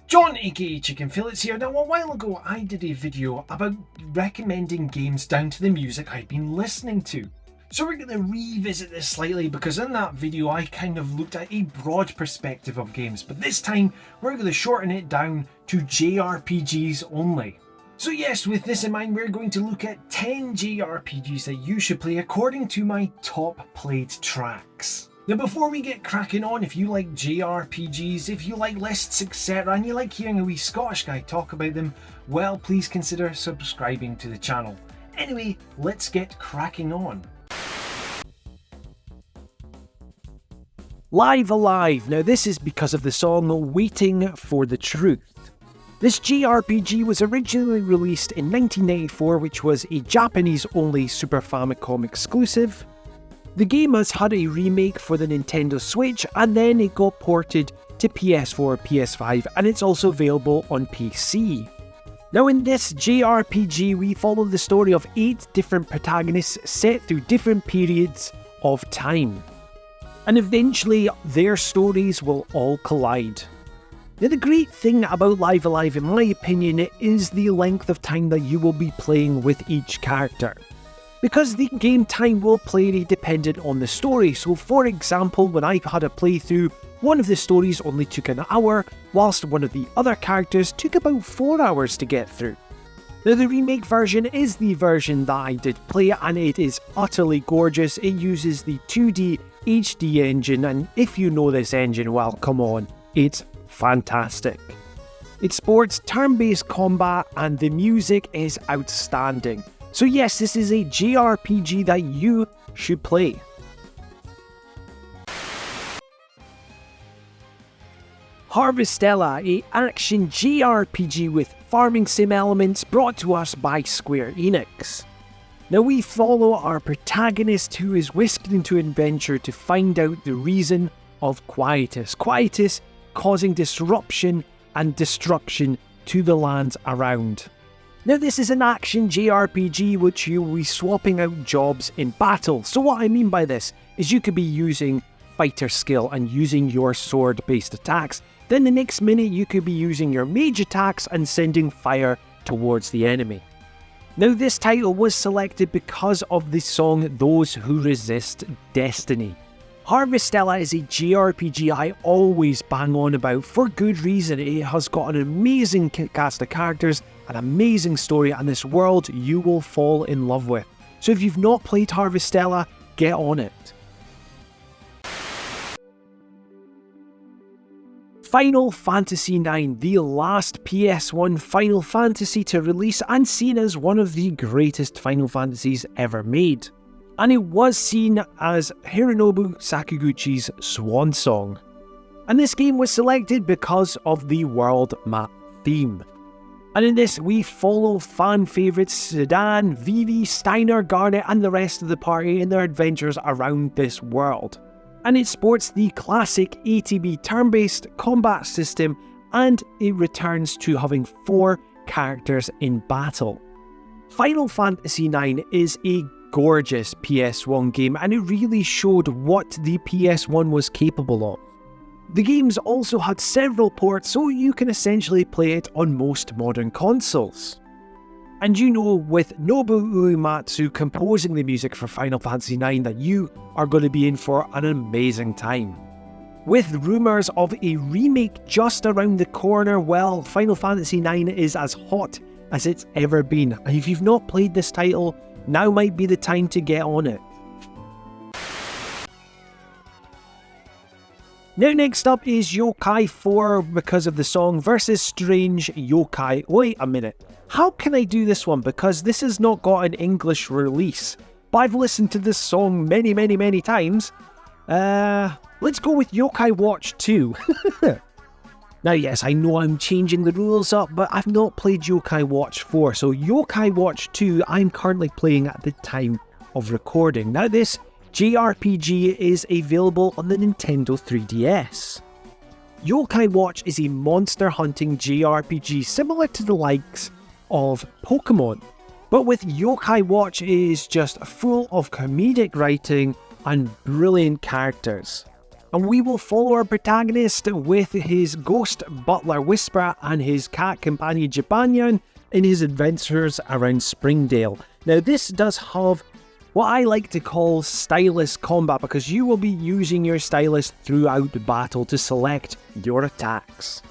John aka Chicken Fillets here. Now a while ago I did a video about recommending games down to the music I've been listening to. So we're going to revisit this slightly because in that video I kind of looked at a broad perspective of games, but this time we're going to shorten it down to JRPGs only. So yes, with this in mind we're going to look at 10 JRPGs that you should play according to my top played tracks. Now before we get cracking on, if you like JRPGs, if you like lists etc, and you like hearing a wee Scottish guy talk about them, well please consider subscribing to the channel. Anyway, let's get cracking on. Live Alive. Now this is because of the song Waiting for the Truth. This JRPG was originally released in 1994, which was a Japanese-only Super Famicom exclusive. The game has had a remake for the Nintendo Switch, and then it got ported to PS4, PS5, and it's also available on PC. Now in this JRPG, we follow the story of 8 different protagonists set through different periods of time. And eventually, their stories will all collide. Now the great thing about Live Alive, in my opinion, is the length of time that you will be playing with each character. Because the game time will play dependent on the story. So for example, when I had a playthrough, one of the stories only took an hour, whilst one of the other characters took about 4 hours to get through. Now the remake version is the version that I did play, and it is utterly gorgeous. It uses the 2D HD engine, and if you know this engine, well come on, it's fantastic. It sports turn-based combat and the music is outstanding. So yes, this is a JRPG that you should play. Stella, an action JRPG with farming sim elements brought to us by Square Enix. Now we follow our protagonist who is whisked into adventure to find out the reason of Quietus. Quietus causing disruption and destruction to the lands around. Now this is an action JRPG which you will be swapping out jobs in battle. So what I mean by this is you could be using fighter skill and using your sword based attacks. Then the next minute you could be using your mage attacks and sending fire towards the enemy. Now this title was selected because of the song Those Who Resist Destiny. Stella is a JRPG I always bang on about for good reason. It has got an amazing cast of characters, an amazing story, and this world you will fall in love with. So if you've not played Stella, get on it. Final Fantasy IX, the last PS1 Final Fantasy to release and seen as one of the greatest Final Fantasies ever made. And it was seen as Hironobu Sakaguchi's swan song. And this game was selected because of the world map theme. And in this we follow fan favourites Sedan, Vivi, Steiner, Garnet and the rest of the party in their adventures around this world. And it sports the classic ATB turn-based combat system, and it returns to having 4 characters in battle. Final Fantasy IX is a gorgeous PS1 game, and it really showed what the PS1 was capable of. The game's also had several ports, so you can essentially play it on most modern consoles. And you know, with Nobuo Uematsu composing the music for Final Fantasy IX, that you are going to be in for an amazing time. With rumours of a remake just around the corner, well, Final Fantasy IX is as hot as it's ever been. And if you've not played this title, now might be the time to get on it. Now next up is Yokai 4 because of the song versus Strange Yokai. Wait a minute, how can I do this one? Because this has not got an English release. But I've listened to this song many times. Let's go with Yokai Watch 2. Now yes, I know I'm changing the rules up, but I've not played Yokai Watch 4. So Yokai Watch 2 I'm currently playing at the time of recording. Now this JRPG is available on the Nintendo 3DS. Yokai Watch is a monster hunting JRPG similar to the likes of Pokemon. But with Yokai Watch it is just full of comedic writing and brilliant characters. And we will follow our protagonist with his ghost butler Whisper and his cat companion Jibanyan in his adventures around Springdale. Now this does have what I like to call stylus combat, because you will be using your stylus throughout the battle to select your attacks.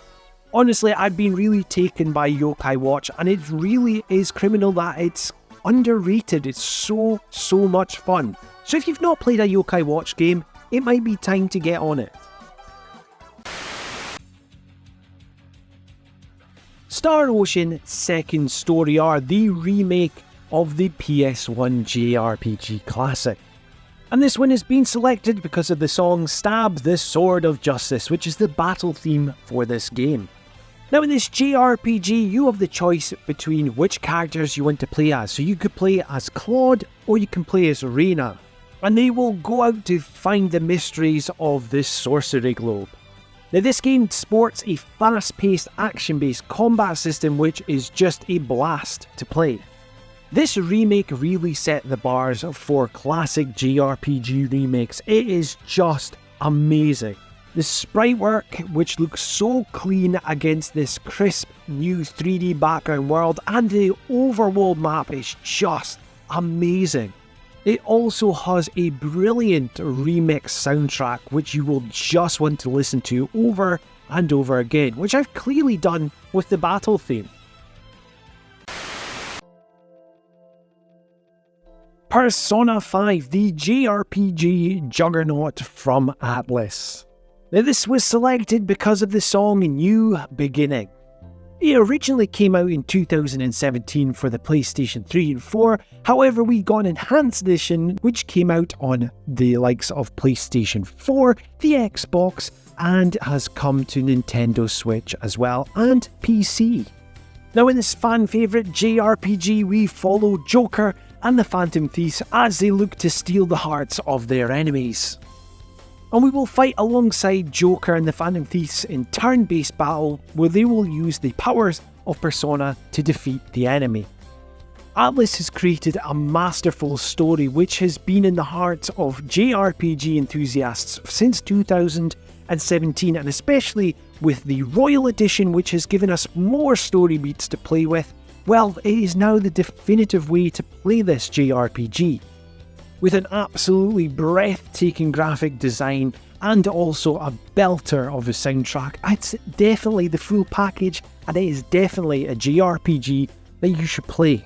Honestly, I've been really taken by Yokai Watch, and it really is criminal that it's underrated. It's so much fun. So if you've not played a Yokai Watch game, it might be time to get on it. Star Ocean Second Story R, the remake of the PS1 JRPG classic. And this one has been selected because of the song Stab the Sword of Justice, which is the battle theme for this game. Now in this JRPG, you have the choice between which characters you want to play as. So you could play as Claude or you can play as Reina. And they will go out to find the mysteries of this sorcery globe. Now this game sports a fast-paced action-based combat system which is just a blast to play. This remake really set the bars for classic JRPG remakes. It is just amazing. The sprite work, which looks so clean against this crisp new 3D background world, and the overworld map is just amazing. It also has a brilliant remix soundtrack which you will just want to listen to over and over again, which I've clearly done with the battle theme. Persona 5, the JRPG juggernaut from Atlus. Now this was selected because of the song New Beginning. It originally came out in 2017 for the PlayStation 3 and 4, however we got an enhanced edition which came out on the likes of PlayStation 4, the Xbox, and has come to Nintendo Switch as well, and PC. Now in this fan favourite JRPG we follow Joker and the Phantom Thieves as they look to steal the hearts of their enemies. And we will fight alongside Joker and the Phantom Thieves in turn-based battle where they will use the powers of Persona to defeat the enemy. Atlus has created a masterful story which has been in the hearts of JRPG enthusiasts since 2017, and especially with the Royal Edition which has given us more story beats to play with. Well, it is now the definitive way to play this JRPG. With an absolutely breathtaking graphic design and also a belter of a soundtrack, it's definitely the full package, and it is definitely a JRPG that you should play.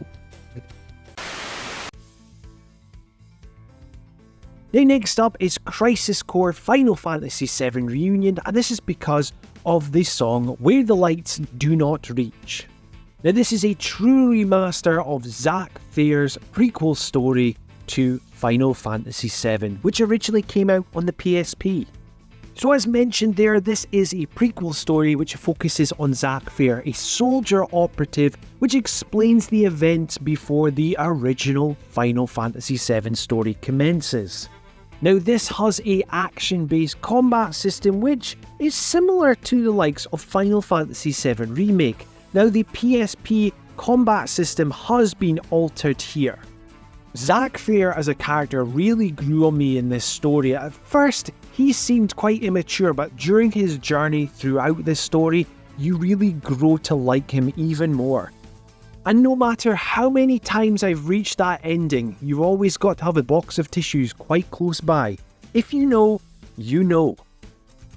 Now next up is Crisis Core Final Fantasy VII Reunion, and this is because of the song Where the Lights Do Not Reach. Now this is a true remaster of Zack Fair's prequel story to Final Fantasy VII, which originally came out on the PSP. So as mentioned there, this is a prequel story which focuses on Zack Fair, a soldier operative which explains the events before the original Final Fantasy VII story commences. Now this has a action-based combat system which is similar to the likes of Final Fantasy VII Remake. Now the PSP combat system has been altered here. Zack Fair as a character really grew on me in this story. At first, he seemed quite immature, but during his journey throughout this story, you really grow to like him even more. And no matter how many times I've reached that ending, you've always got to have a box of tissues quite close by. If you know, you know.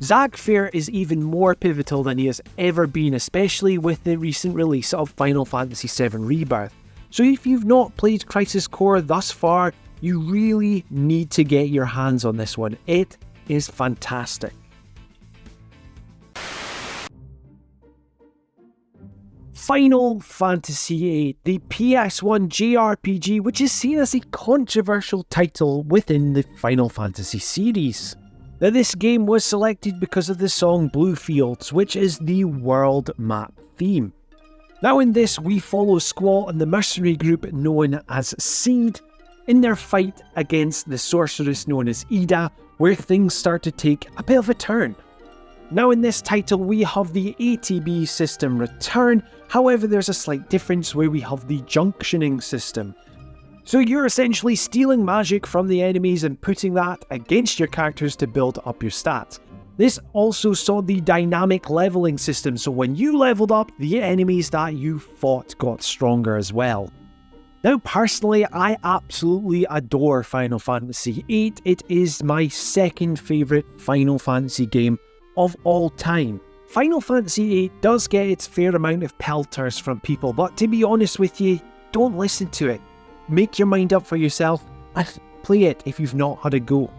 Zack Fair is even more pivotal than he has ever been, especially with the recent release of Final Fantasy VII Rebirth. So if you've not played Crisis Core thus far, you really need to get your hands on this one. It is fantastic. Final Fantasy VIII, the PS1 JRPG, which is seen as a controversial title within the Final Fantasy series. Now this game was selected because of the song Blue Fields, which is the world map theme. Now in this, we follow Squall and the mercenary group known as Seed in their fight against the sorceress known as Ida, where things start to take a bit of a turn. Now in this title, we have the ATB system return, however there's a slight difference where we have the junctioning system. So you're essentially stealing magic from the enemies and putting that against your characters to build up your stats. This also saw the dynamic leveling system, so when you leveled up, the enemies that you fought got stronger as well. Now personally, I absolutely adore Final Fantasy VIII. It is my second favourite Final Fantasy game of all time. Final Fantasy VIII does get its fair amount of pelters from people, but to be honest with you, don't listen to it. Make your mind up for yourself and play it if you've not had a go.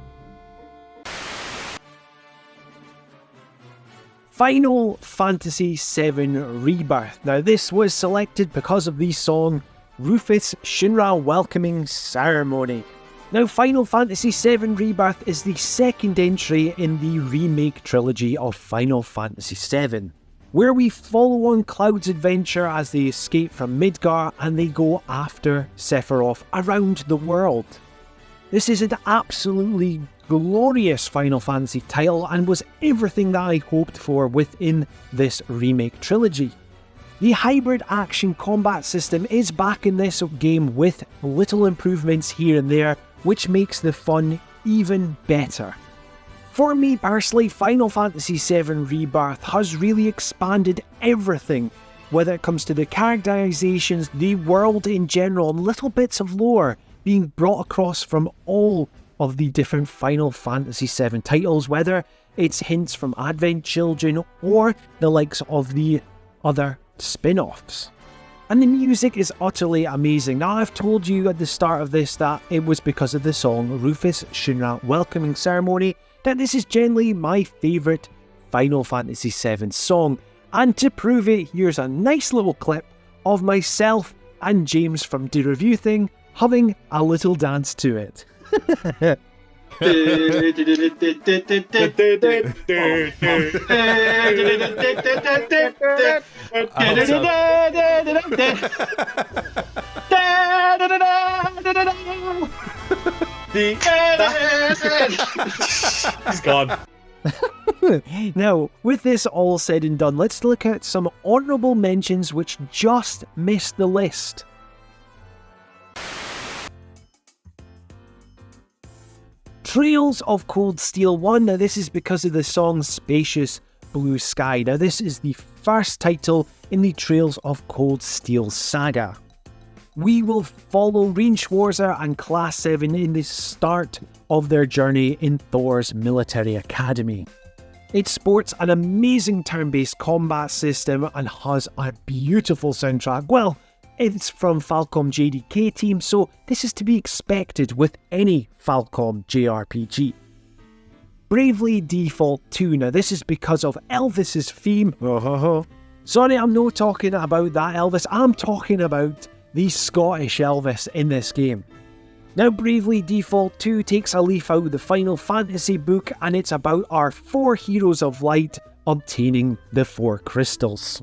Final Fantasy VII Rebirth. Now this was selected because of the song Rufus Shinra Welcoming Ceremony. Now Final Fantasy VII Rebirth is the second entry in the remake trilogy of Final Fantasy VII, where we follow on Cloud's adventure as they escape from Midgar and they go after Sephiroth around the world. This is an absolutely glorious Final Fantasy title and was everything that I hoped for within this remake trilogy. The hybrid action combat system is back in this game with little improvements here and there, which makes the fun even better. For me personally, Final Fantasy VII Rebirth has really expanded everything, whether it comes to the characterizations, the world in general, and little bits of lore being brought across from all of the different Final Fantasy VII titles, whether it's hints from Advent Children or the likes of the other spin-offs. And the music is utterly amazing. Now I've told you at the start of this that it was because of the song Rufus Shinra Welcoming Ceremony that this is generally my favourite Final Fantasy VII song, and to prove it, here's a nice little clip of myself and James from Do Review Thing having a little dance to it. He's gone. Now, with this all said and done, let's look at some honourable mentions which just missed the list. Trails of Cold Steel 1. Now this is because of the song Spacious Blue Sky. Now this is the first title in the Trails of Cold Steel saga. We will follow Reinschwarzer and Class 7 in the start of their journey in Thor's military academy. It sports an amazing turn-based combat system and has a beautiful soundtrack. Well, it's from Falcom JDK team, so this is to be expected with any Falcom JRPG. Bravely Default 2. Now this is because of Elvis's theme. Sorry, I'm not talking about that Elvis, I'm talking about the Scottish Elvis in this game. Now Bravely Default 2 takes a leaf out of the Final Fantasy book, and it's about our 4 heroes of light obtaining the 4 crystals.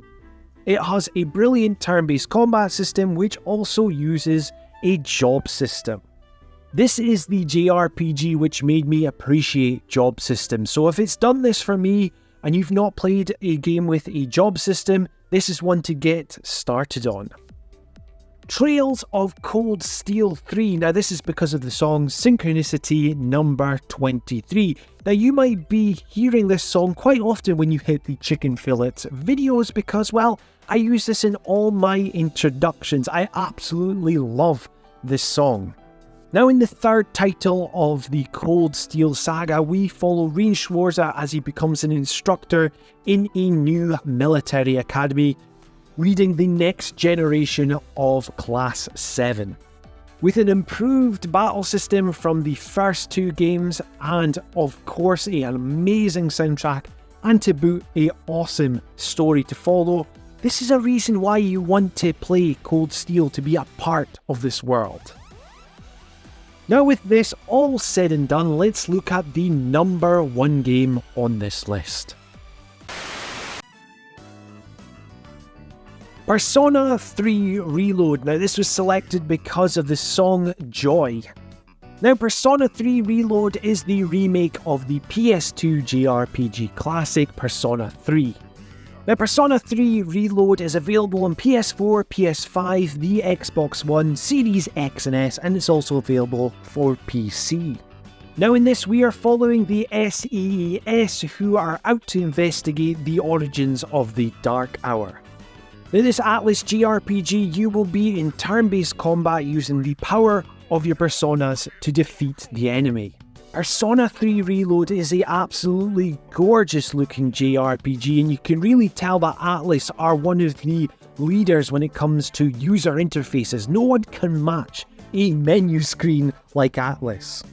It has a brilliant turn-based combat system which also uses a job system. This is the JRPG which made me appreciate job systems, so if it's done this for me and you've not played a game with a job system, this is one to get started on. Trails of Cold Steel 3. Now this is because of the song Synchronicity number 23. Now you might be hearing this song quite often when you hit the Chicken Fillets videos because, well, I use this in all my introductions. I absolutely love this song. Now in the third title of the Cold Steel saga, we follow Reinschwarzer as he becomes an instructor in a new military academy, leading the next generation of Class 7. With an improved battle system from the first 2 games and of course an amazing soundtrack and to boot an awesome story to follow, this is a reason why you want to play Cold Steel to be a part of this world. Now with this all said and done, let's look at the number 1 game on this list. Persona 3 Reload. Now this was selected because of the song Joy. Now Persona 3 Reload is the remake of the PS2 JRPG classic Persona 3. Now, Persona 3 Reload is available on PS4, PS5, the Xbox One, Series X and S, and it's also available for PC. Now in this, we are following the SEES, who are out to investigate the origins of the Dark Hour. In this Atlas JRPG, you will be in turn-based combat using the power of your personas to defeat the enemy. Persona 3 Reload is a absolutely gorgeous looking JRPG, and you can really tell that Atlas are one of the leaders when it comes to user interfaces. No one can match a menu screen like Atlas.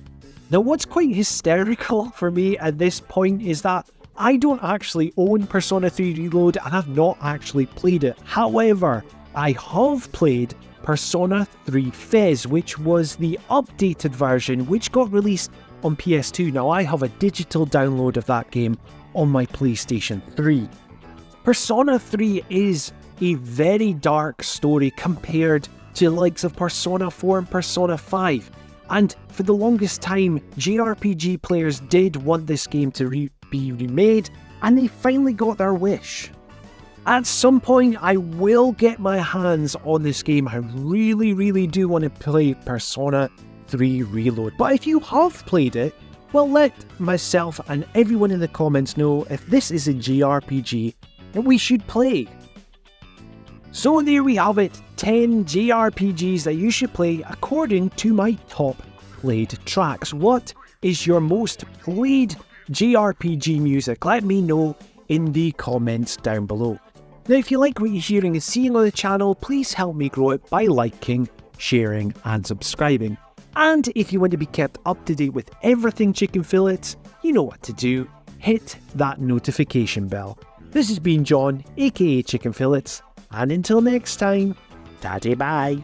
Now what's quite hysterical for me at this point is that I don't actually own Persona 3 Reload and I've not actually played it. However, I have played Persona 3 Fez, which was the updated version which got released on PS2. Now I have a digital download of that game on my PlayStation 3. Persona 3 is a very dark story compared to the likes of Persona 4 and Persona 5. And for the longest time, JRPG players did want this game to be remade, and they finally got their wish. At some point, I will get my hands on this game. I really do want to play Persona 3 Reload. But if you have played it, well, let myself and everyone in the comments know if this is a JRPG that we should play. So there we have it, 10 JRPGs that you should play according to my top played tracks. What is your most played JRPG music? Let me know in the comments down below. Now if you like what you're hearing and seeing on the channel, please help me grow it by liking, sharing and subscribing. And if you want to be kept up to date with everything Chicken Fillets, you know what to do, hit that notification bell. This has been John, aka Chicken Fillets, and until next time, daddy bye.